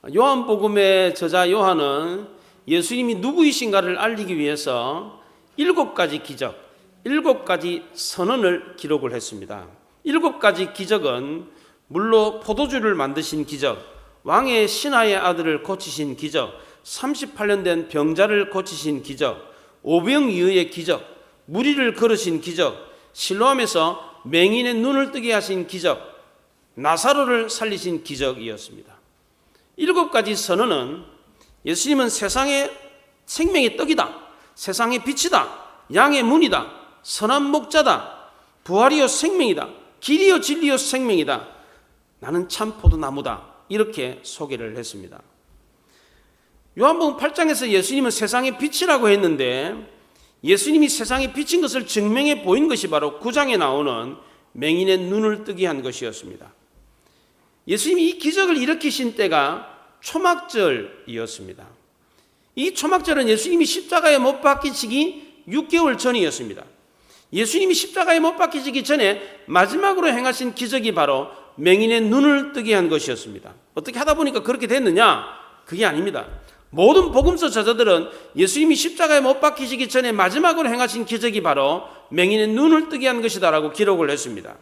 요한복음의 저자 요한은 예수님이 누구이신가를 알리기 위해서 7가지 기적, 7가지 선언을 기록을 했습니다. 7가지 기적은 물로 포도주를 만드신 기적, 왕의 신하의 아들을 고치신 기적, 38년 된 병자를 고치신 기적, 오병이어의 기적, 무리를 걸으신 기적, 실로암에서 맹인의 눈을 뜨게 하신 기적, 나사로를 살리신 기적이었습니다. 7가지 선언은 예수님은 세상의 생명의 떡이다, 세상의 빛이다, 양의 문이다, 선한 목자다, 부활이요 생명이다, 길이요 진리요 생명이다, 나는 참 포도나무다, 이렇게 소개를 했습니다. 요한복음 8장에서 예수님은 세상의 빛이라고 했는데 예수님이 세상의 빛인 것을 증명해 보인 것이 바로 9장에 나오는 맹인의 눈을 뜨게 한 것이었습니다. 예수님이 이 기적을 일으키신 때가 초막절이었습니다. 이 초막절은 예수님이 십자가에 못 박히시기 6개월 전이었습니다. 예수님이 십자가에 못 박히시기 전에 마지막으로 행하신 기적이 바로 맹인의 눈을 뜨게 한 것이었습니다. 어떻게 하다 보니까 그렇게 됐느냐? 그게 아닙니다. 모든 복음서 저자들은 예수님이 십자가에 못 박히시기 전에 마지막으로 행하신 기적이 바로 맹인의 눈을 뜨게 한 것이다라고 기록을 했습니다.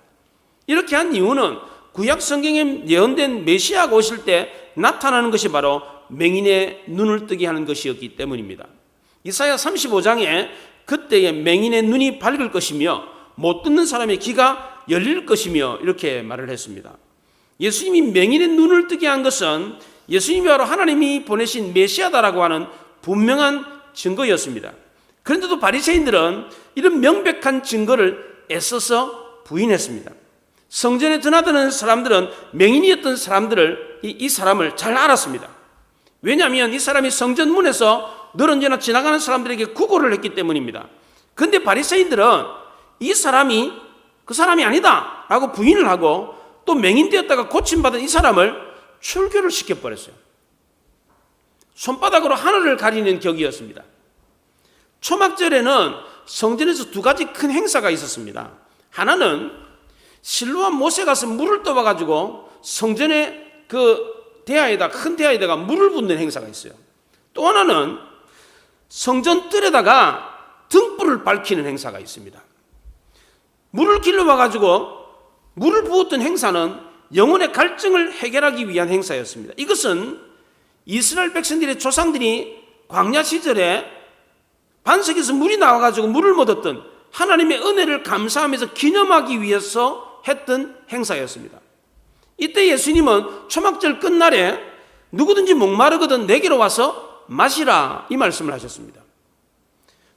이렇게 한 이유는 구약 성경에 예언된 메시아가 오실 때 나타나는 것이 바로 맹인의 눈을 뜨게 하는 것이었기 때문입니다. 이사야 35장에 그때에 맹인의 눈이 밝을 것이며 못 듣는 사람의 귀가 열릴 것이며 이렇게 말을 했습니다. 예수님이 맹인의 눈을 뜨게 한 것은 예수님이 바로 하나님이 보내신 메시아다라고 하는 분명한 증거였습니다. 그런데도 바리새인들은 이런 명백한 증거를 애써서 부인했습니다. 성전에 드나드는 사람들은 맹인이었던 사람들을 이 사람을 잘 알았습니다. 왜냐하면 이 사람이 성전 문에서 늘 언제나 지나가는 사람들에게 구걸을 했기 때문입니다. 그런데 바리새인들은 이 사람이 그 사람이 아니다 라고 부인을 하고 또 맹인되었다가 고침받은 이 사람을 출교를 시켜버렸어요. 손바닥으로 하늘을 가리는 격이었습니다. 초막절에는 성전에서 2가지 큰 행사가 있었습니다. 하나는 실로암 못에 가서 물을 떠와가지고 성전의 그 대야에다, 큰 대야에다가 물을 붓는 행사가 있어요. 또 하나는 성전 뜰에다가 등불을 밝히는 행사가 있습니다. 물을 길러와가지고 물을 부었던 행사는 영혼의 갈증을 해결하기 위한 행사였습니다. 이것은 이스라엘 백성들의 조상들이 광야 시절에 반석에서 물이 나와가지고 물을 먹었던 하나님의 은혜를 감사하면서 기념하기 위해서 했던 행사였습니다. 이때 예수님은 초막절 끝날에 누구든지 목마르거든 내게로 와서 마시라 이 말씀을 하셨습니다.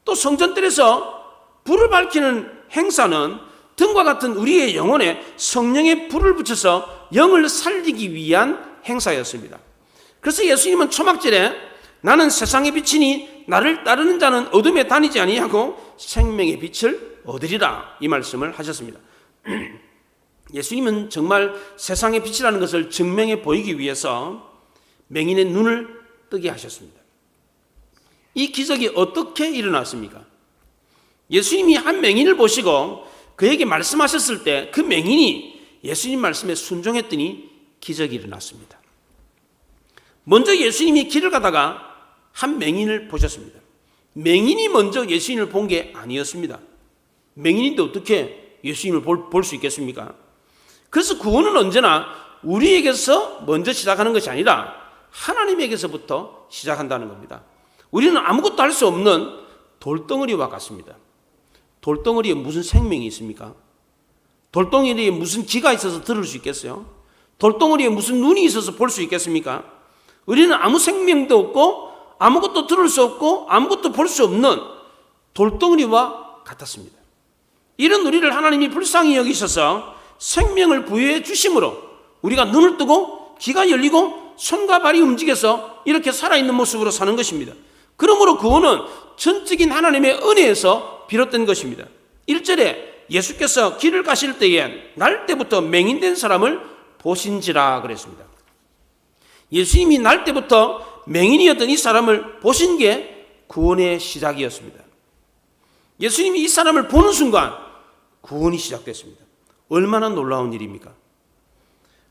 또 성전뜰에서 불을 밝히는 행사는 등과 같은 우리의 영혼에 성령의 불을 붙여서 영을 살리기 위한 행사였습니다. 그래서 예수님은 초막절에 나는 세상의 빛이니 나를 따르는 자는 어둠에 다니지 아니하고 생명의 빛을 얻으리라 이 말씀을 하셨습니다. 예수님은 정말 세상의 빛이라는 것을 증명해 보이기 위해서 맹인의 눈을 뜨게 하셨습니다. 이 기적이 어떻게 일어났습니까? 예수님이 한 맹인을 보시고 그에게 말씀하셨을 때 그 맹인이 예수님 말씀에 순종했더니 기적이 일어났습니다. 먼저 예수님이 길을 가다가 한 맹인을 보셨습니다. 맹인이 먼저 예수님을 본 게 아니었습니다. 맹인인데 어떻게 예수님을 볼 수 있겠습니까? 그래서 구원은 언제나 우리에게서 먼저 시작하는 것이 아니라 하나님에게서부터 시작한다는 겁니다. 우리는 아무것도 할 수 없는 돌덩어리와 같습니다. 돌덩어리에 무슨 생명이 있습니까? 돌덩어리에 무슨 귀가 있어서 들을 수 있겠어요? 돌덩어리에 무슨 눈이 있어서 볼 수 있겠습니까? 우리는 아무 생명도 없고 아무것도 들을 수 없고 아무것도 볼 수 없는 돌덩어리와 같았습니다. 이런 우리를 하나님이 불쌍히 여기셔서 생명을 부여해 주심으로 우리가 눈을 뜨고 귀가 열리고 손과 발이 움직여서 이렇게 살아있는 모습으로 사는 것입니다. 그러므로 구원은 전적인 하나님의 은혜에서 비롯된 것입니다. 1절에 예수께서 길을 가실 때에 날 때부터 맹인된 사람을 보신지라 그랬습니다. 예수님이 날 때부터 맹인이었던 이 사람을 보신 게 구원의 시작이었습니다. 예수님이 이 사람을 보는 순간 구원이 시작됐습니다. 얼마나 놀라운 일입니까?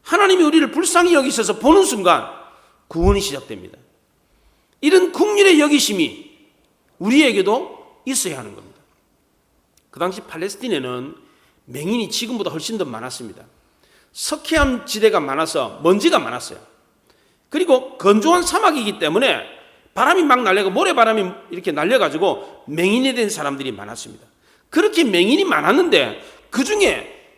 하나님이 우리를 불쌍히 여기셔서 보는 순간 구원이 시작됩니다. 이런 국률의 여기심이 우리에게도 있어야 하는 겁니다. 그 당시 팔레스틴에는 맹인이 지금보다 훨씬 더 많았습니다. 석회암 지대가 많아서 먼지가 많았어요. 그리고 건조한 사막이기 때문에 바람이 막 날려고 모래바람이 이렇게 날려가지고 맹인이 된 사람들이 많았습니다. 그렇게 맹인이 많았는데 그 중에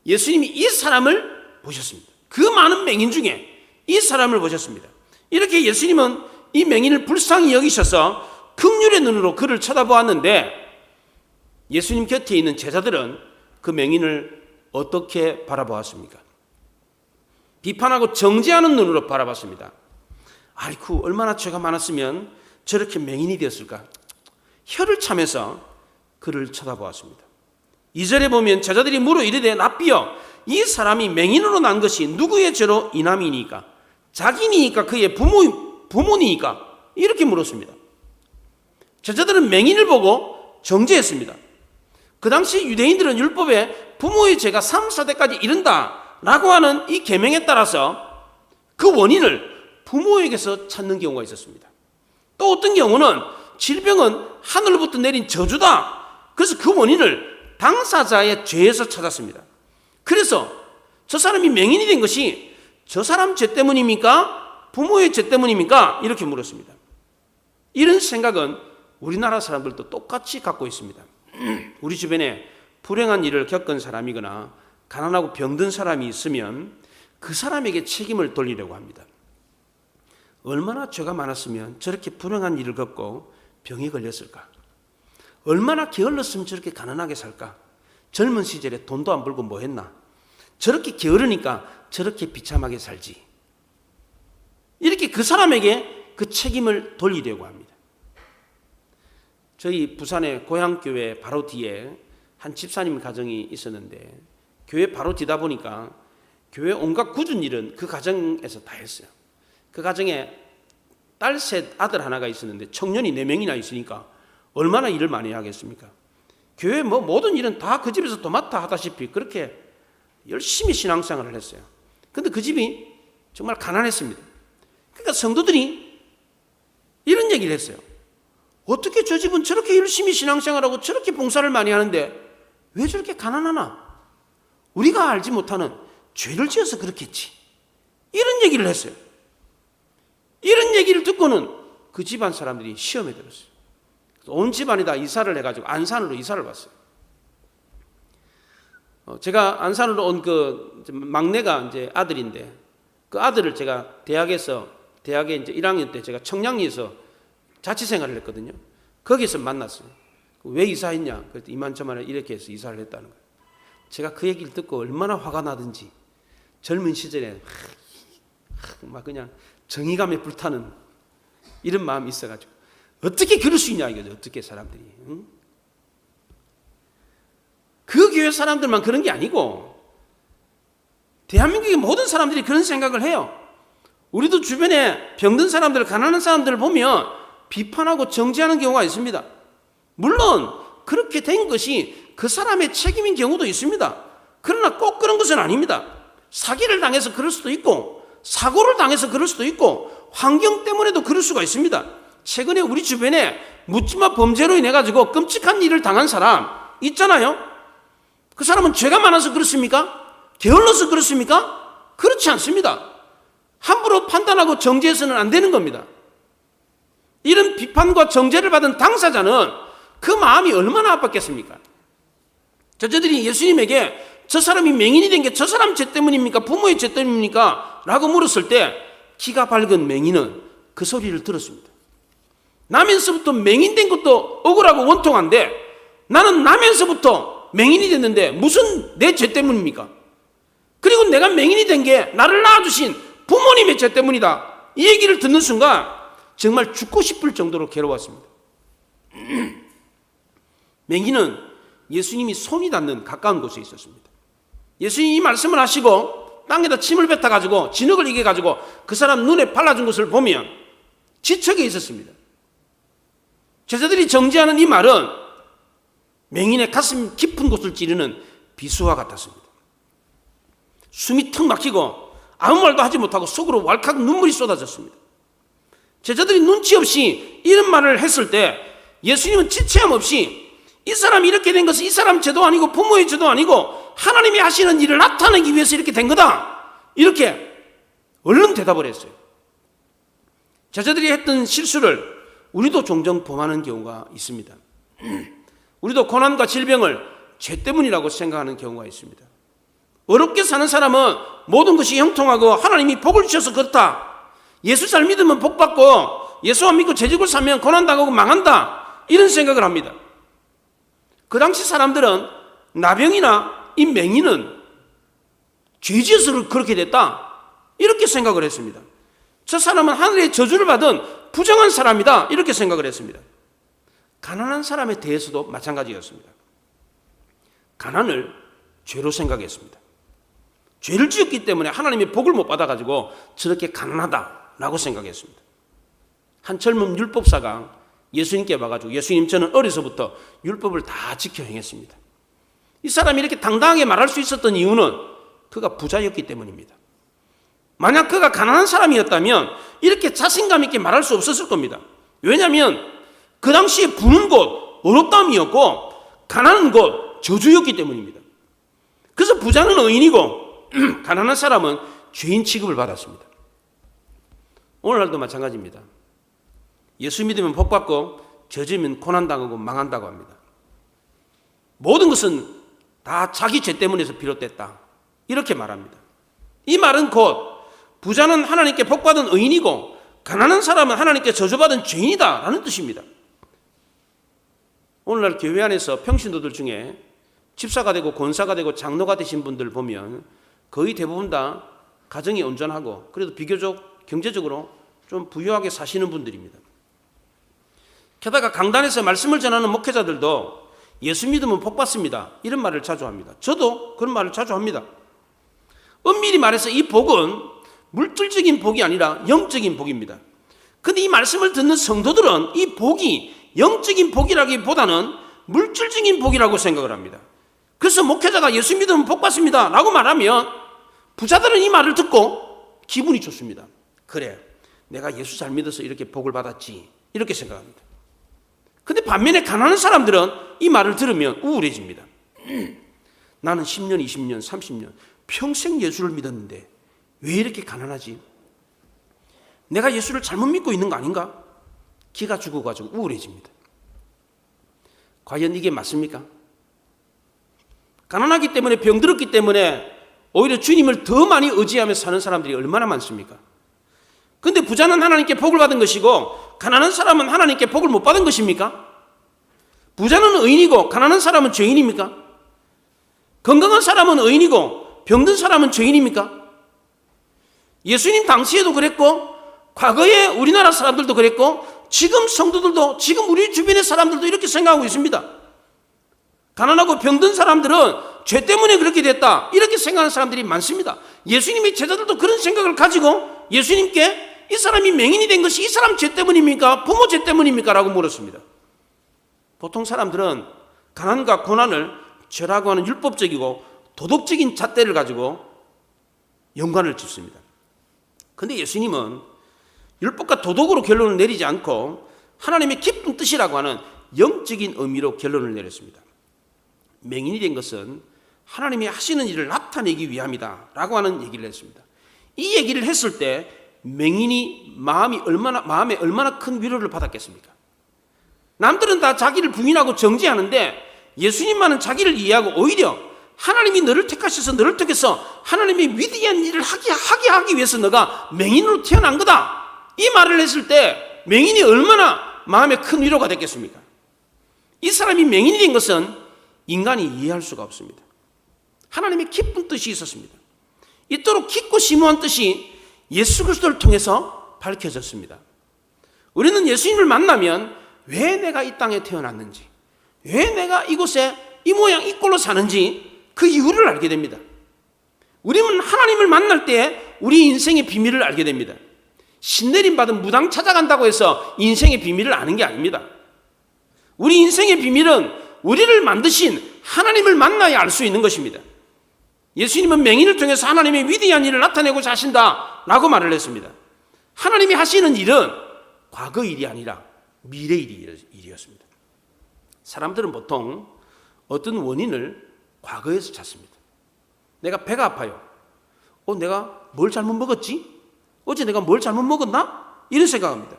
예수님이 이 사람을 보셨습니다. 그 많은 맹인 중에 이 사람을 보셨습니다. 이렇게 예수님은 이 맹인을 불쌍히 여기셔서 긍휼의 눈으로 그를 쳐다보았는데 예수님 곁에 있는 제자들은 그 맹인을 어떻게 바라보았습니까? 비판하고 정죄하는 눈으로 바라봤습니다. 아이쿠, 얼마나 죄가 많았으면 저렇게 맹인이 되었을까? 혀를 차면서 그를 쳐다보았습니다. 2절에 보면 제자들이 물어 이르되 랍비여, 이 사람이 맹인으로 난 것이 누구의 죄로 인함이니까? 자기니까 그의 부모니까? 이렇게 물었습니다. 제자들은 맹인을 보고 정죄했습니다. 그 당시 유대인들은 율법에 부모의 죄가 3, 4대까지 이른다라고 하는 이 계명에 따라서 그 원인을 부모에게서 찾는 경우가 있었습니다. 또 어떤 경우는 질병은 하늘로부터 내린 저주다. 그래서 그 원인을 당사자의 죄에서 찾았습니다. 그래서 저 사람이 맹인이 된 것이 저 사람 죄 때문입니까? 부모의 죄 때문입니까? 이렇게 물었습니다. 이런 생각은 우리나라 사람들도 똑같이 갖고 있습니다. 우리 주변에 불행한 일을 겪은 사람이거나 가난하고 병든 사람이 있으면 그 사람에게 책임을 돌리려고 합니다. 얼마나 죄가 많았으면 저렇게 불행한 일을 겪고 병에 걸렸을까? 얼마나 게을렀으면 저렇게 가난하게 살까? 젊은 시절에 돈도 안 벌고 뭐 했나? 저렇게 게으르니까 저렇게 비참하게 살지. 이렇게 그 사람에게 그 책임을 돌리려고 합니다. 저희 부산의 고향교회 바로 뒤에 한 집사님 가정이 있었는데 교회 바로 뒤다 보니까 교회 온갖 굳은 일은 그 가정에서 다 했어요. 그 가정에 딸 셋 아들 하나가 있었는데 청년이 4명이나 있으니까 얼마나 일을 많이 하겠습니까? 교회 뭐 모든 일은 다 그 집에서 도맡아 하다시피 그렇게 열심히 신앙생활을 했어요. 근데 그 집이 정말 가난했습니다. 그러니까 성도들이 이런 얘기를 했어요. 어떻게 저 집은 저렇게 열심히 신앙생활하고 저렇게 봉사를 많이 하는데 왜 저렇게 가난하나? 우리가 알지 못하는 죄를 지어서 그렇겠지. 이런 얘기를 했어요. 이런 얘기를 듣고는 그 집안 사람들이 시험에 들었어요. 온 집안이 다 이사를 해가지고 안산으로 이사를 왔어요. 제가 안산으로 온 그 막내가 이제 아들인데 그 아들을 제가 대학에 이제 1학년 때 제가 청량리에서 자취생활을 했거든요. 거기서 만났어요. 왜 이사했냐? 그랬더니 이만저만을 이렇게 해서 이사를 했다는 거예요. 제가 그 얘기를 듣고 얼마나 화가 나든지 젊은 시절에 막 그냥 정의감에 불타는 이런 마음이 있어가지고 어떻게 그럴 수 있냐 이거죠. 어떻게 사람들이. 응? 그 교회 사람들만 그런 게 아니고 대한민국의 모든 사람들이 그런 생각을 해요. 우리도 주변에 병든 사람들, 가난한 사람들을 보면 비판하고 정죄하는 경우가 있습니다. 물론 그렇게 된 것이 그 사람의 책임인 경우도 있습니다. 그러나 꼭 그런 것은 아닙니다. 사기를 당해서 그럴 수도 있고 사고를 당해서 그럴 수도 있고 환경 때문에도 그럴 수가 있습니다. 최근에 우리 주변에 묻지마 범죄로 인해 가지고 끔찍한 일을 당한 사람 있잖아요. 그 사람은 죄가 많아서 그렇습니까? 게을러서 그렇습니까? 그렇지 않습니다. 함부로 판단하고 정죄해서는 안 되는 겁니다. 이런 비판과 정죄를 받은 당사자는 그 마음이 얼마나 아팠겠습니까? 저들이 예수님에게 저 사람이 맹인이 된 게 저 사람 죄 때문입니까? 부모의 죄 때문입니까? 라고 물었을 때 기가 밝은 맹인은 그 소리를 들었습니다. 나면서부터 맹인 된 것도 억울하고 원통한데 나는 나면서부터 맹인이 됐는데 무슨 내 죄 때문입니까? 그리고 내가 맹인이 된 게 나를 낳아주신 부모님의 죄 때문이다. 이 얘기를 듣는 순간 정말 죽고 싶을 정도로 괴로웠습니다. 맹인은 예수님이 손이 닿는 가까운 곳에 있었습니다. 예수님이 이 말씀을 하시고 땅에다 침을 뱉어가지고 진흙을 이겨가지고 그 사람 눈에 발라준 것을 보면 지척에 있었습니다. 제자들이 정죄하는 이 말은 맹인의 가슴 깊은 곳을 찌르는 비수와 같았습니다. 숨이 턱 막히고 아무 말도 하지 못하고 속으로 왈칵 눈물이 쏟아졌습니다. 제자들이 눈치 없이 이런 말을 했을 때 예수님은 지체함 없이 이 사람이 이렇게 된 것은 이 사람 죄도 아니고 부모의 죄도 아니고 하나님이 하시는 일을 나타내기 위해서 이렇게 된 거다, 이렇게 얼른 대답을 했어요. 제자들이 했던 실수를 우리도 종종 범하는 경우가 있습니다. 우리도 고난과 질병을 죄 때문이라고 생각하는 경우가 있습니다. 어렵게 사는 사람은 모든 것이 형통하고 하나님이 복을 주셔서 그렇다, 예수 잘 믿으면 복 받고 예수 안 믿고 죄짓고 살면 고난당하고 망한다, 이런 생각을 합니다. 그 당시 사람들은 나병이나 이 맹인은 죄지어서 그렇게 됐다, 이렇게 생각을 했습니다. 저 사람은 하늘의 저주를 받은 부정한 사람이다, 이렇게 생각을 했습니다. 가난한 사람에 대해서도 마찬가지였습니다. 가난을 죄로 생각했습니다. 죄를 지었기 때문에 하나님의 복을 못 받아가지고 저렇게 가난하다라고 생각했습니다. 한 젊은 율법사가 예수님께 와가지고, 예수님 저는 어려서부터 율법을 다 지켜 행했습니다. 이 사람이 이렇게 당당하게 말할 수 있었던 이유는 그가 부자였기 때문입니다. 만약 그가 가난한 사람이었다면 이렇게 자신감 있게 말할 수 없었을 겁니다. 왜냐하면 그 당시에 부는 곳 어렵다함이었고 가난한 곳 저주였기 때문입니다. 그래서 부자는 의인이고 가난한 사람은 죄인 취급을 받았습니다. 오늘날도 마찬가지입니다. 예수 믿으면 복 받고 저지면 고난당하고 망한다고 합니다. 모든 것은 다 자기 죄 때문에서 비롯됐다, 이렇게 말합니다. 이 말은 곧 부자는 하나님께 복받은 의인이고 가난한 사람은 하나님께 저주받은 죄인이다 라는 뜻입니다. 오늘날 교회 안에서 평신도들 중에 집사가 되고 권사가 되고 장로가 되신 분들 보면 거의 대부분 다 가정이 온전하고 그래도 비교적 경제적으로 좀 부유하게 사시는 분들입니다. 게다가 강단에서 말씀을 전하는 목회자들도 예수 믿으면 복 받습니다, 이런 말을 자주 합니다. 저도 그런 말을 자주 합니다. 엄밀히 말해서 이 복은 물질적인 복이 아니라 영적인 복입니다. 그런데 이 말씀을 듣는 성도들은 이 복이 영적인 복이라기보다는 물질적인 복이라고 생각을 합니다. 그래서 목회자가 예수 믿으면 복 받습니다 라고 말하면 부자들은 이 말을 듣고 기분이 좋습니다. 그래, 내가 예수 잘 믿어서 이렇게 복을 받았지, 이렇게 생각합니다. 그런데 반면에 가난한 사람들은 이 말을 들으면 우울해집니다. 나는 10년, 20년, 30년 평생 예수를 믿었는데 왜 이렇게 가난하지? 내가 예수를 잘못 믿고 있는 거 아닌가? 기가 죽어가지고 우울해집니다. 과연 이게 맞습니까? 가난하기 때문에, 병들었기 때문에 오히려 주님을 더 많이 의지하며 사는 사람들이 얼마나 많습니까? 그런데 부자는 하나님께 복을 받은 것이고 가난한 사람은 하나님께 복을 못 받은 것입니까? 부자는 의인이고 가난한 사람은 죄인입니까? 건강한 사람은 의인이고 병든 사람은 죄인입니까? 예수님 당시에도 그랬고 과거에 우리나라 사람들도 그랬고 지금 성도들도, 지금 우리 주변의 사람들도 이렇게 생각하고 있습니다. 가난하고 병든 사람들은 죄 때문에 그렇게 됐다, 이렇게 생각하는 사람들이 많습니다. 예수님의 제자들도 그런 생각을 가지고 예수님께 이 사람이 맹인이 된 것이 이 사람 죄 때문입니까? 부모 죄 때문입니까? 라고 물었습니다. 보통 사람들은 가난과 고난을 죄라고 하는 율법적이고 도덕적인 잣대를 가지고 연관을 짓습니다. 그런데 예수님은 율법과 도덕으로 결론을 내리지 않고 하나님의 깊은 뜻이라고 하는 영적인 의미로 결론을 내렸습니다. 맹인이 된 것은 하나님이 하시는 일을 나타내기 위함이다 라고 하는 얘기를 했습니다. 이 얘기를 했을 때 맹인이 마음에 얼마나 큰 위로를 받았겠습니까? 남들은 다 자기를 부인하고 정죄하는데 예수님만은 자기를 이해하고 오히려 하나님이 너를 택하셔서 너를 통해서 하나님의 위대한 일을 하기 위해서 너가 맹인으로 태어난 거다, 이 말을 했을 때 맹인이 얼마나 마음에 큰 위로가 됐겠습니까? 이 사람이 맹인이 된 것은 인간이 이해할 수가 없습니다. 하나님의 깊은 뜻이 있었습니다. 이토록 깊고 심오한 뜻이 예수 그리스도를 통해서 밝혀졌습니다. 우리는 예수님을 만나면 왜 내가 이 땅에 태어났는지, 왜 내가 이곳에 이 모양 이 꼴로 사는지 그 이유를 알게 됩니다. 우리는 하나님을 만날 때 우리 인생의 비밀을 알게 됩니다. 신내림 받은 무당 찾아간다고 해서 인생의 비밀을 아는 게 아닙니다. 우리 인생의 비밀은 우리를 만드신 하나님을 만나야 알 수 있는 것입니다. 예수님은 맹인을 통해서 하나님의 위대한 일을 나타내고자 하신다라고 말을 했습니다. 하나님이 하시는 일은 과거 일이 아니라 미래 일이었습니다. 사람들은 보통 어떤 원인을 과거에서 찾습니다. 내가 배가 아파요. 내가 뭘 잘못 먹었지? 어제 내가 뭘 잘못 먹었나? 이런 생각합니다.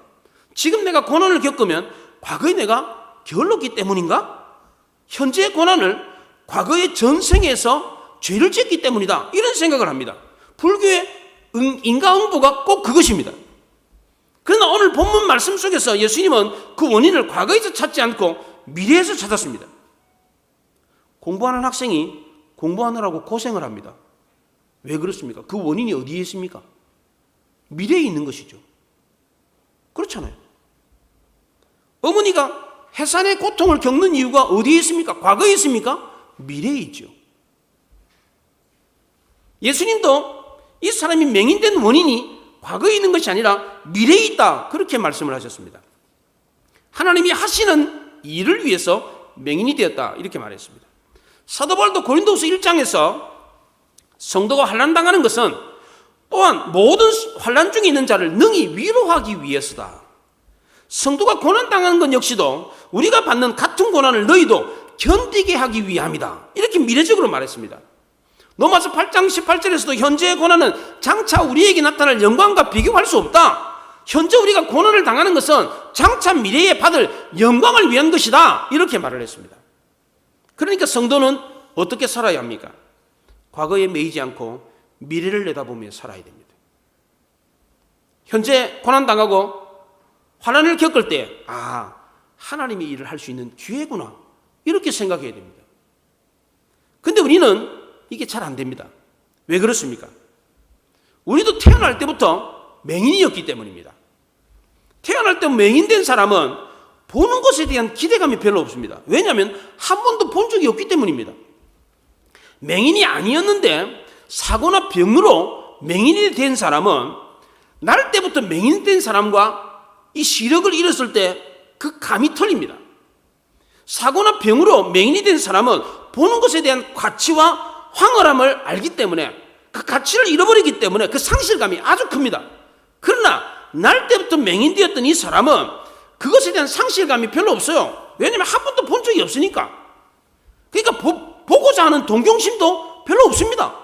지금 내가 고난을 겪으면 과거에 내가 게을렀기 때문인가? 현재의 고난을 과거의 전생에서 죄를 짓기 때문이다. 이런 생각을 합니다. 불교의 인과응보가 꼭 그것입니다. 그러나 오늘 본문 말씀 속에서 예수님은 그 원인을 과거에서 찾지 않고 미래에서 찾았습니다. 공부하는 학생이 공부하느라고 고생을 합니다. 왜 그렇습니까? 그 원인이 어디에 있습니까? 미래에 있는 것이죠. 그렇잖아요. 어머니가 해산의 고통을 겪는 이유가 어디에 있습니까? 과거에 있습니까? 미래에 있죠. 예수님도 이 사람이 맹인된 원인이 과거에 있는 것이 아니라 미래에 있다, 그렇게 말씀을 하셨습니다. 하나님이 하시는 일을 위해서 맹인이 되었다, 이렇게 말했습니다. 사도 바울도 고린도후서 1장에서 성도가 환난당하는 것은 또한 모든 환난 중에 있는 자를 능히 위로하기 위해서다. 성도가 고난당하는 것 역시도 우리가 받는 같은 고난을 너희도 견디게 하기 위함이다, 이렇게 미래적으로 말했습니다. 로마서 8장 18절에서도 현재의 고난은 장차 우리에게 나타날 영광과 비교할 수 없다. 현재 우리가 고난을 당하는 것은 장차 미래에 받을 영광을 위한 것이다, 이렇게 말을 했습니다. 그러니까 성도는 어떻게 살아야 합니까? 과거에 매이지 않고 미래를 내다보며 살아야 됩니다. 현재 고난당하고 환난을 겪을 때 하나님이 일을 할 수 있는 기회구나, 이렇게 생각해야 됩니다. 근데 우리는 이게 잘 안 됩니다. 왜 그렇습니까? 우리도 태어날 때부터 맹인이었기 때문입니다. 태어날 때 맹인된 사람은 보는 것에 대한 기대감이 별로 없습니다. 왜냐하면 한 번도 본 적이 없기 때문입니다. 맹인이 아니었는데 사고나 병으로 맹인이 된 사람은 날 때부터 맹인된 사람과 이 시력을 잃었을 때 그 감이 틀립니다. 사고나 병으로 맹인이 된 사람은 보는 것에 대한 가치와 황홀함을 알기 때문에 그 가치를 잃어버리기 때문에 그 상실감이 아주 큽니다. 그러나 날 때부터 맹인되었던 이 사람은 그것에 대한 상실감이 별로 없어요. 왜냐하면 한 번도 본 적이 없으니까. 그러니까 보고자 하는 동경심도 별로 없습니다.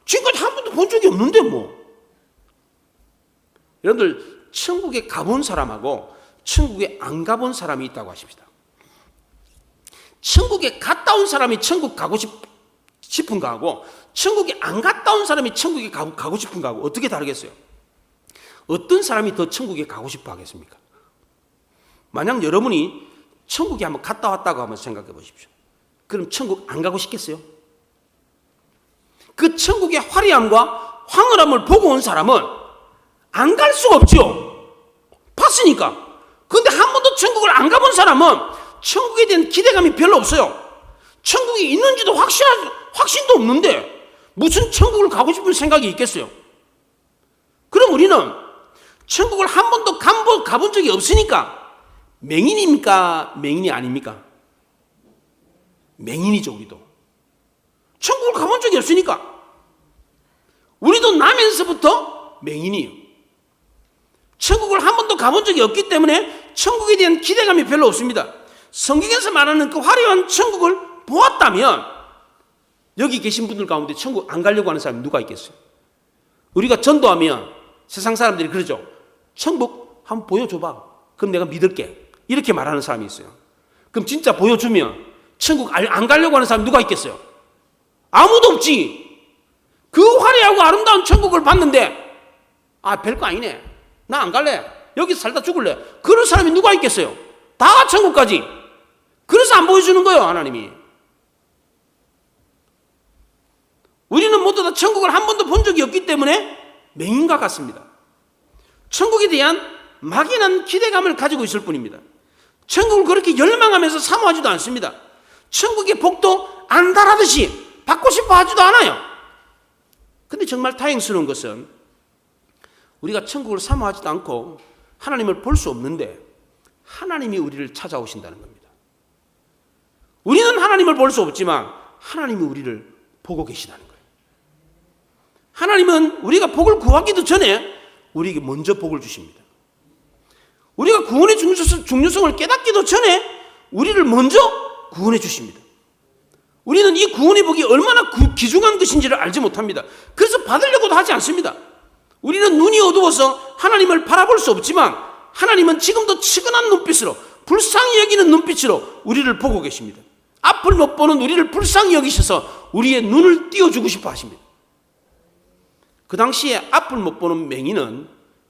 지금까지 한 번도 본 적이 없는데 뭐. 여러분들 천국에 가본 사람하고 천국에 안 가본 사람이 있다고 하십시다. 천국에 갔다 온 사람이 천국 가고 싶은 거하고 천국에 안 갔다 온 사람이 천국에 가고 싶은 거하고 어떻게 다르겠어요? 어떤 사람이 더 천국에 가고 싶어 하겠습니까? 만약 여러분이 천국에 한번 갔다 왔다고 한번 생각해 보십시오. 그럼 천국 안 가고 싶겠어요? 그 천국의 화려함과 황홀함을 보고 온 사람은 안 갈 수가 없죠. 봤으니까. 그런데 한 번도 천국을 안 가본 사람은 천국에 대한 기대감이 별로 없어요. 천국에 있는지도 확신도 없는데 무슨 천국을 가고 싶은 생각이 있겠어요? 그럼 우리는 천국을 한 번도 가본 적이 없으니까 맹인입니까? 맹인이 아닙니까? 맹인이죠. 우리도 천국을 가본 적이 없으니까 우리도 나면서부터 맹인이에요. 천국을 한 번도 가본 적이 없기 때문에 천국에 대한 기대감이 별로 없습니다. 성경에서 말하는 그 화려한 천국을 보았다면 여기 계신 분들 가운데 천국 안 가려고 하는 사람이 누가 있겠어요? 우리가 전도하면 세상 사람들이 그러죠. 천국 한번 보여줘봐. 그럼 내가 믿을게. 이렇게 말하는 사람이 있어요. 그럼 진짜 보여주면 천국 안 가려고 하는 사람이 누가 있겠어요? 아무도 없지. 그 화려하고 아름다운 천국을 봤는데 별거 아니네. 나 안 갈래. 여기서 살다 죽을래. 그런 사람이 누가 있겠어요? 다 천국까지. 그래서 안 보여주는 거예요, 하나님이. 우리는 모두 다 천국을 한 번도 본 적이 없기 때문에 맹인과 같습니다. 천국에 대한 막연한 기대감을 가지고 있을 뿐입니다. 천국을 그렇게 열망하면서 사모하지도 않습니다. 천국의 복도 안달하듯이 받고 싶어 하지도 않아요. 근데 정말 다행스러운 것은 우리가 천국을 사모하지도 않고 하나님을 볼 수 없는데 하나님이 우리를 찾아오신다는 겁니다. 우리는 하나님을 볼 수 없지만 하나님이 우리를 보고 계시다는 거예요. 하나님은 우리가 복을 구하기도 전에 우리에게 먼저 복을 주십니다. 우리가 구원의 중요성을 깨닫기도 전에 우리를 먼저 구원해 주십니다. 우리는 이 구원의 복이 얼마나 귀중한 것인지를 알지 못합니다. 그래서 받으려고도 하지 않습니다. 우리는 눈이 어두워서 하나님을 바라볼 수 없지만 하나님은 지금도 측은한 눈빛으로, 불쌍히 여기는 눈빛으로 우리를 보고 계십니다. 앞을 못 보는 우리를 불쌍히 여기셔서 우리의 눈을 띄워주고 싶어 하십니다. 그 당시에 앞을 못 보는 맹인은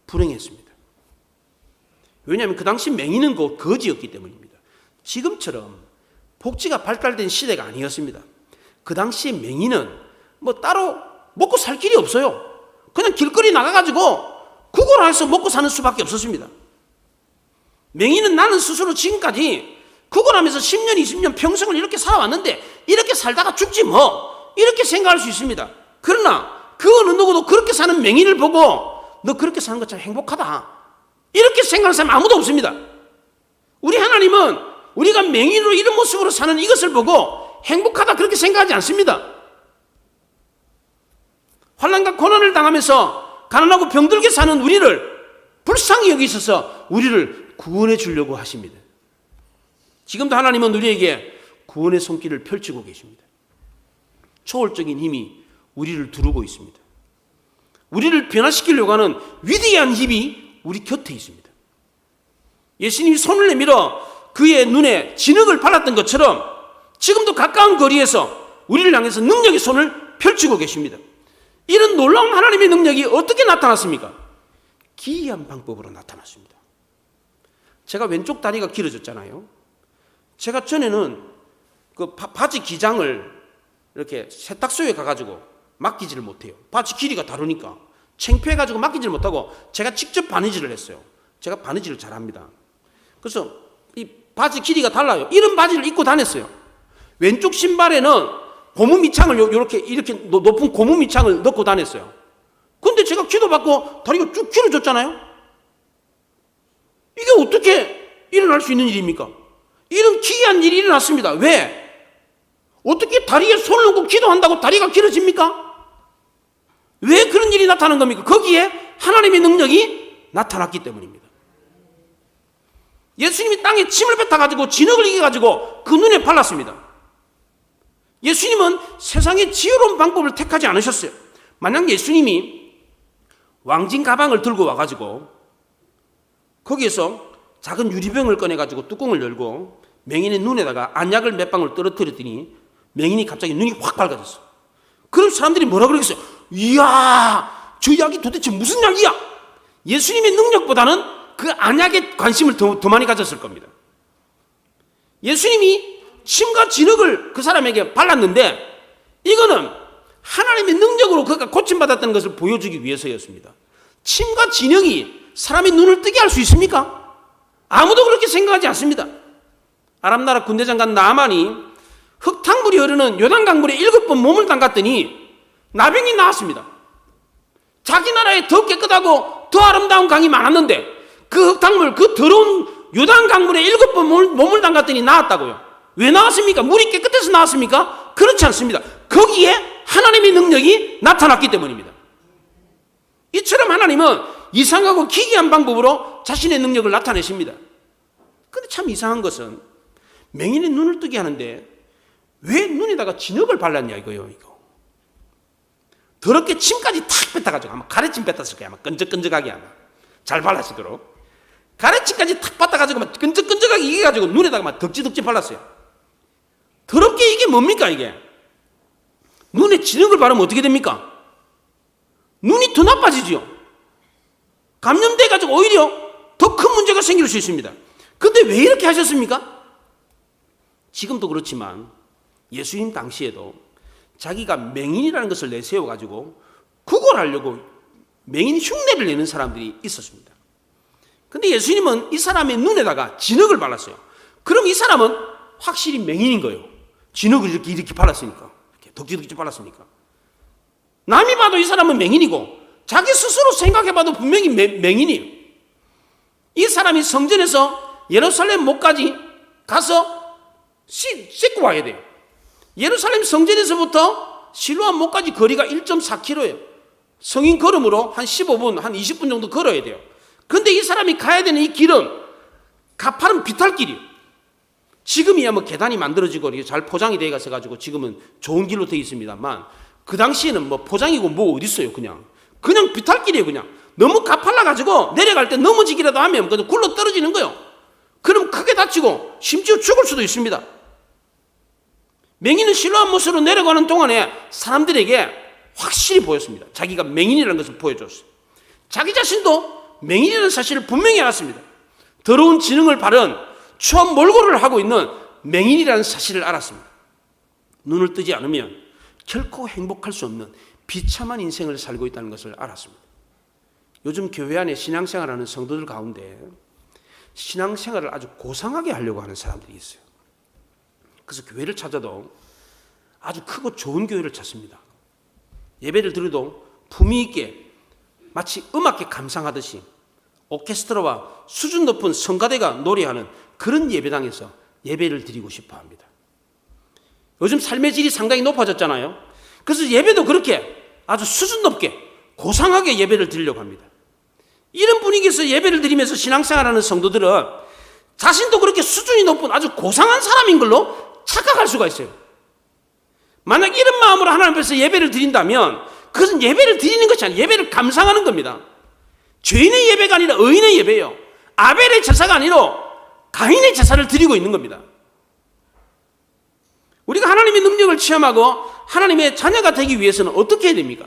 불행했습니다. 왜냐하면 그 당시 맹인은 곧 거지였기 때문입니다. 지금처럼 복지가 발달된 시대가 아니었습니다. 그 당시에 맹인은 뭐 따로 먹고 살 길이 없어요. 그냥 길거리 나가가지고 구걸해서 먹고 사는 수밖에 없었습니다. 맹인은 나는 스스로 지금까지 구걸하면서 10년, 20년 평생을 이렇게 살아왔는데 이렇게 살다가 죽지 뭐, 이렇게 생각할 수 있습니다. 그러나 그 어느 누구도 그렇게 사는 맹인을 보고 너 그렇게 사는 것 참 행복하다, 이렇게 생각하는 사람 아무도 없습니다. 우리 하나님은 우리가 맹인으로 이런 모습으로 사는 이것을 보고 행복하다 그렇게 생각하지 않습니다. 환난과 고난을 당하면서 가난하고 병들게 사는 우리를 불쌍히 여기셔서 우리를 구원해 주려고 하십니다. 지금도 하나님은 우리에게 구원의 손길을 펼치고 계십니다. 초월적인 힘이 우리를 두르고 있습니다. 우리를 변화시키려고 하는 위대한 힘이 우리 곁에 있습니다. 예수님이 손을 내밀어 그의 눈에 진흙을 발랐던 것처럼 지금도 가까운 거리에서 우리를 향해서 능력의 손을 펼치고 계십니다. 이런 놀라운 하나님의 능력이 어떻게 나타났습니까? 기이한 방법으로 나타났습니다. 제가 왼쪽 다리가 길어졌잖아요. 제가 전에는 그 바지 기장을 이렇게 세탁소에 가가지고 맡기지를 못해요. 바지 길이가 다르니까 창피해가지고 맡기지를 못하고 제가 직접 바느질을 했어요. 제가 바느질을 잘합니다. 그래서 이 바지 길이가 달라요. 이런 바지를 입고 다녔어요. 왼쪽 신발에는 고무 밑창을 이렇게 높은 고무 밑창을 넣고 다녔어요. 근데 제가 기도받고 다리가 쭉 길어졌잖아요. 이게 어떻게 일어날 수 있는 일입니까? 이런 기이한 일이 일어났습니다. 왜? 어떻게 다리에 손을 얹고 기도한다고 다리가 길어집니까? 왜 그런 일이 나타나는 겁니까? 거기에 하나님의 능력이 나타났기 때문입니다. 예수님이 땅에 침을 뱉어가지고 진흙을 이겨가지고 그 눈에 발랐습니다. 예수님은 세상의 지혜로운 방법을 택하지 않으셨어요. 만약 예수님이 왕진 가방을 들고 와가지고 거기에서 작은 유리병을 꺼내가지고 뚜껑을 열고 맹인의 눈에다가 안약을 몇 방울 떨어뜨렸더니 맹인이 갑자기 눈이 확 밝아졌어. 그럼 사람들이 뭐라 그러겠어요? 이야, 저 약이 도대체 무슨 약이야? 예수님의 능력보다는 그 안약에 관심을 더 많이 가졌을 겁니다. 예수님이 침과 진흙을 그 사람에게 발랐는데 이거는 하나님의 능력으로 그가 고침받았다는 것을 보여주기 위해서였습니다. 침과 진흙이 사람의 눈을 뜨게 할 수 있습니까? 아무도 그렇게 생각하지 않습니다. 아람나라 군대장관 나아만이 흙탕물이 흐르는 요단강물에 7번 몸을 담갔더니 나병이 나왔습니다. 자기 나라에 더 깨끗하고 더 아름다운 강이 많았는데 그 흙탕물, 그 더러운 요단강물에 7번 몸을 담갔더니 나았다고요. 왜 나왔습니까? 물이 깨끗해서 나왔습니까? 그렇지 않습니다. 거기에 하나님의 능력이 나타났기 때문입니다. 이처럼 하나님은 이상하고 기이한 방법으로 자신의 능력을 나타내십니다. 그런데 참 이상한 것은 맹인의 눈을 뜨게 하는데 왜 눈에다가 진흙을 발랐냐 이거요. 이거 더럽게 침까지 탁 뱉어가지고 아마 가래침 뱉었을 거야. 아마 끈적끈적하게 아마 잘 발라지도록 가래침까지 탁 뱉어가지고 막 끈적끈적하게 이겨가지고 눈에다가 막 덕지덕지 발랐어요. 더럽게 이게 뭡니까 이게? 눈에 진흙을 바르면 어떻게 됩니까? 눈이 더 나빠지죠. 감염돼가지고 오히려 더 큰 문제가 생길 수 있습니다. 근데 왜 이렇게 하셨습니까? 지금도 그렇지만 예수님 당시에도 자기가 맹인이라는 것을 내세워가지고 구걸하려고 맹인 흉내를 내는 사람들이 있었습니다. 근데 예수님은 이 사람의 눈에다가 진흙을 발랐어요. 그럼 이 사람은 확실히 맹인인 거예요. 진흙을 이렇게 발랐으니까. 이렇게 덕지덕지 발랐으니까. 남이 봐도 이 사람은 맹인이고 자기 스스로 생각해봐도 분명히 맹인이에요. 이 사람이 성전에서 예루살렘 목까지 가서 씻고 와야 돼요. 예루살렘 성전에서부터 실로암 목까지 거리가 1.4km예요. 성인 걸음으로 한 15분, 한 20분 정도 걸어야 돼요. 근데 이 사람이 가야 되는 이 길은 가파른 비탈길이에요. 지금이야 뭐 계단이 만들어지고 잘 포장이 되어 가지고 지금은 좋은 길로 되어 있습니다만, 그 당시에는 뭐 포장이고 뭐 어디 있어요. 그냥 비탈길이에요. 그냥 너무 가팔라 가지고 내려갈 때 넘어지기라도 하면 그냥 굴러 떨어지는 거예요. 그럼 크게 다치고 심지어 죽을 수도 있습니다. 맹인은 실로암 못으로 내려가는 동안에 사람들에게 확실히 보였습니다. 자기가 맹인이라는 것을 보여줬어요. 자기 자신도 맹인이라는 사실을 분명히 알았습니다. 더러운 지능을 바른 추한 몰골을 하고 있는 맹인이라는 사실을 알았습니다. 눈을 뜨지 않으면 결코 행복할 수 없는 비참한 인생을 살고 있다는 것을 알았습니다. 요즘 교회 안에 신앙생활하는 성도들 가운데 신앙생활을 아주 고상하게 하려고 하는 사람들이 있어요. 그래서 교회를 찾아도 아주 크고 좋은 교회를 찾습니다. 예배를 드려도 품위 있게 마치 음악회 감상하듯이 오케스트라와 수준 높은 성가대가 노래하는 그런 예배당에서 예배를 드리고 싶어 합니다. 요즘 삶의 질이 상당히 높아졌잖아요. 그래서 예배도 그렇게 아주 수준 높게 고상하게 예배를 드리려고 합니다. 이런 분위기에서 예배를 드리면서 신앙생활하는 성도들은 자신도 그렇게 수준이 높은 아주 고상한 사람인 걸로 착각할 수가 있어요. 만약 이런 마음으로 하나님 앞에서 예배를 드린다면 그것은 예배를 드리는 것이 아니라 예배를 감상하는 겁니다. 죄인의 예배가 아니라 의인의 예배예요. 아벨의 제사가 아니라 가인의 제사를 드리고 있는 겁니다. 우리가 하나님의 능력을 체험하고 하나님의 자녀가 되기 위해서는 어떻게 해야 됩니까?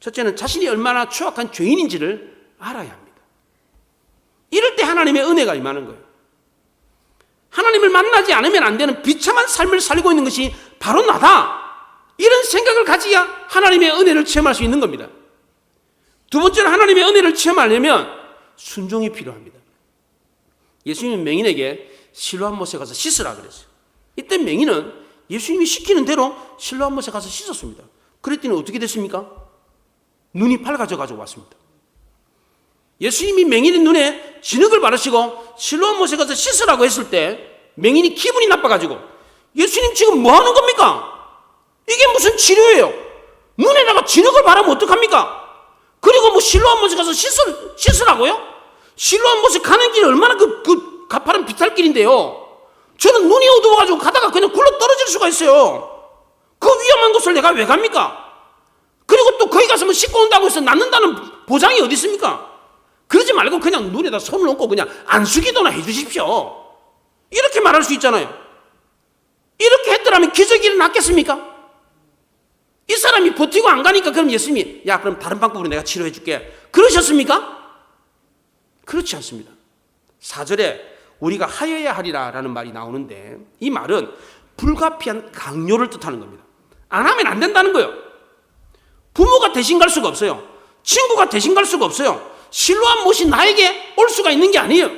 첫째는 자신이 얼마나 추악한 죄인인지를 알아야 합니다. 이럴 때 하나님의 은혜가 임하는 거예요. 하나님을 만나지 않으면 안 되는 비참한 삶을 살고 있는 것이 바로 나다. 이런 생각을 가져야 하나님의 은혜를 체험할 수 있는 겁니다. 두 번째로 하나님의 은혜를 체험하려면 순종이 필요합니다. 예수님은 맹인에게 실로암 못에 가서 씻으라 그랬어요. 이때 맹인은 예수님이 시키는 대로 실로암 못에 가서 씻었습니다. 그랬더니 어떻게 됐습니까? 눈이 밝아져 가지고 왔습니다. 예수님이 맹인의 눈에 진흙을 바르시고 실로암 못에 가서 씻으라고 했을 때 맹인이 기분이 나빠가지고 예수님 지금 뭐 하는 겁니까? 이게 무슨 치료예요? 눈에다가 진흙을 바르면 어떡합니까? 그리고 뭐 실로암 못에 가서 씻으라고요? 실로암 못에 가는 길이 얼마나 그 가파른 비탈길인데요. 저는 눈이 어두워가지고 가다가 그냥 굴러 떨어질 수가 있어요. 그 위험한 곳을 내가 왜 갑니까? 그리고 또 거기 가서 뭐 씻고 온다고 해서 낫는다는 보장이 어디 있습니까? 그러지 말고 그냥 눈에다 손을 얹고 그냥 안수기도나 해주십시오. 이렇게 말할 수 있잖아요. 이렇게 했더라면 기적이 일어났겠습니까? 이 사람이 버티고 안 가니까 그럼 예수님이 야 그럼 다른 방법으로 내가 치료해 줄게 그러셨습니까? 그렇지 않습니다. 4절에 우리가 하여야 하리라 라는 말이 나오는데 이 말은 불가피한 강요를 뜻하는 겁니다. 안 하면 안 된다는 거예요. 부모가 대신 갈 수가 없어요. 친구가 대신 갈 수가 없어요. 실로암 못이 나에게 올 수가 있는 게 아니에요.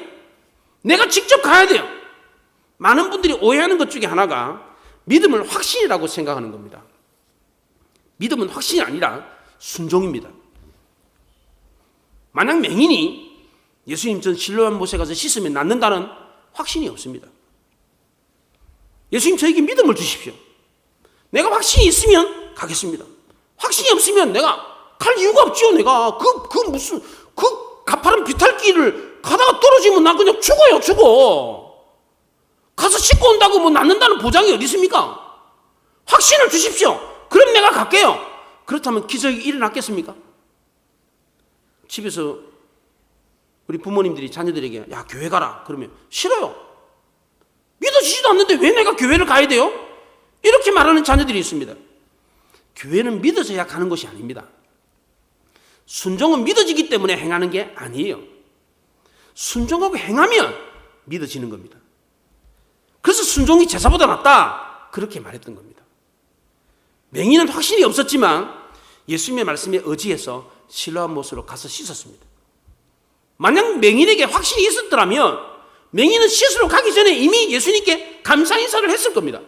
내가 직접 가야 돼요. 많은 분들이 오해하는 것 중에 하나가 믿음을 확신이라고 생각하는 겁니다. 믿음은 확신이 아니라 순종입니다. 만약 맹인이 예수님 전 실로암 못에 가서 씻으면 낫는다는 확신이 없습니다. 예수님 저에게 믿음을 주십시오. 내가 확신이 있으면 가겠습니다. 확신이 없으면 내가 갈 이유가 없죠. 내가 무슨 가파른 비탈길을 가다가 떨어지면 나 그냥 죽어요. 죽어. 가서 씻고 온다고 뭐 낫는다는 보장이 어디 있습니까? 확신을 주십시오. 그럼 내가 갈게요. 그렇다면 기적이 일어났겠습니까? 집에서 우리 부모님들이 자녀들에게 야 교회 가라 그러면 싫어요. 믿어지지도 않는데 왜 내가 교회를 가야 돼요? 이렇게 말하는 자녀들이 있습니다. 교회는 믿어져야 가는 것이 아닙니다. 순종은 믿어지기 때문에 행하는 게 아니에요. 순종하고 행하면 믿어지는 겁니다. 그래서 순종이 제사보다 낫다 그렇게 말했던 겁니다. 맹인은 확신이 없었지만 예수님의 말씀에 의지해서 실로암 못으로 가서 씻었습니다. 만약 맹인에게 확신이 있었더라면 맹인은 씻으러 가기 전에 이미 예수님께 감사 인사를 했을 겁니다.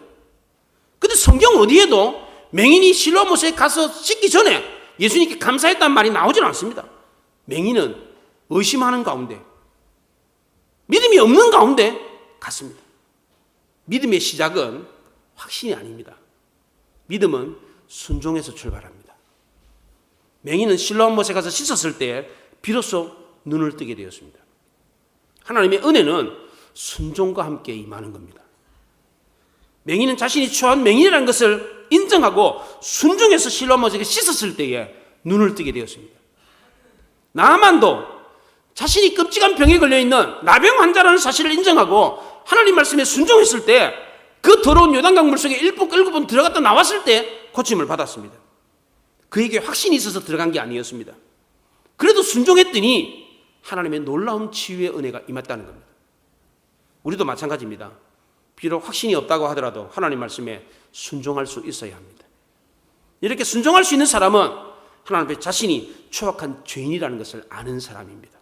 근데 성경 어디에도 맹인이 실로암 못에 가서 씻기 전에 예수님께 감사했다는 말이 나오지는 않습니다. 맹인은 의심하는 가운데 믿음이 없는 가운데 갔습니다. 믿음의 시작은 확신이 아닙니다. 믿음은 순종에서 출발합니다. 맹인은 실로암 못에 가서 씻었을 때 비로소 눈을 뜨게 되었습니다. 하나님의 은혜는 순종과 함께 임하는 겁니다. 맹인은 자신이 처한 맹인이라는 것을 인정하고 순종해서 실로암 못에 씻었을 때에 눈을 뜨게 되었습니다. 나아만도 자신이 끔찍한 병에 걸려있는 나병 환자라는 사실을 인정하고 하나님 말씀에 순종했을 때 그 더러운 요단강 물속에 7번 들어갔다 나왔을 때 고침을 받았습니다. 그에게 확신이 있어서 들어간 게 아니었습니다. 그래도 순종했더니 하나님의 놀라운 치유의 은혜가 임했다는 겁니다. 우리도 마찬가지입니다. 비록 확신이 없다고 하더라도 하나님 말씀에 순종할 수 있어야 합니다. 이렇게 순종할 수 있는 사람은 하나님 앞에 자신이 추악한 죄인이라는 것을 아는 사람입니다.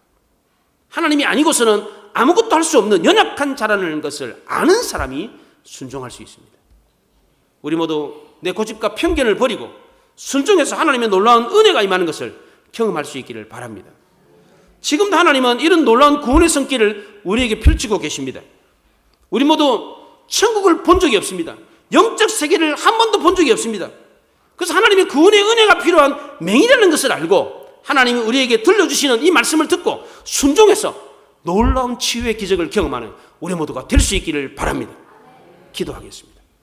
하나님이 아니고서는 아무것도 할 수 없는 연약한 자라는 것을 아는 사람이 순종할 수 있습니다. 우리 모두 내 고집과 편견을 버리고 순종해서 하나님의 놀라운 은혜가 임하는 것을 경험할 수 있기를 바랍니다. 지금도 하나님은 이런 놀라운 구원의 손길을 우리에게 펼치고 계십니다. 우리 모두 천국을 본 적이 없습니다. 영적 세계를 한 번도 본 적이 없습니다. 그래서 하나님의 구원의 은혜가 필요한 맹이라는 것을 알고 하나님이 우리에게 들려주시는 이 말씀을 듣고 순종해서 놀라운 치유의 기적을 경험하는 우리 모두가 될 수 있기를 바랍니다. 기도하겠습니다.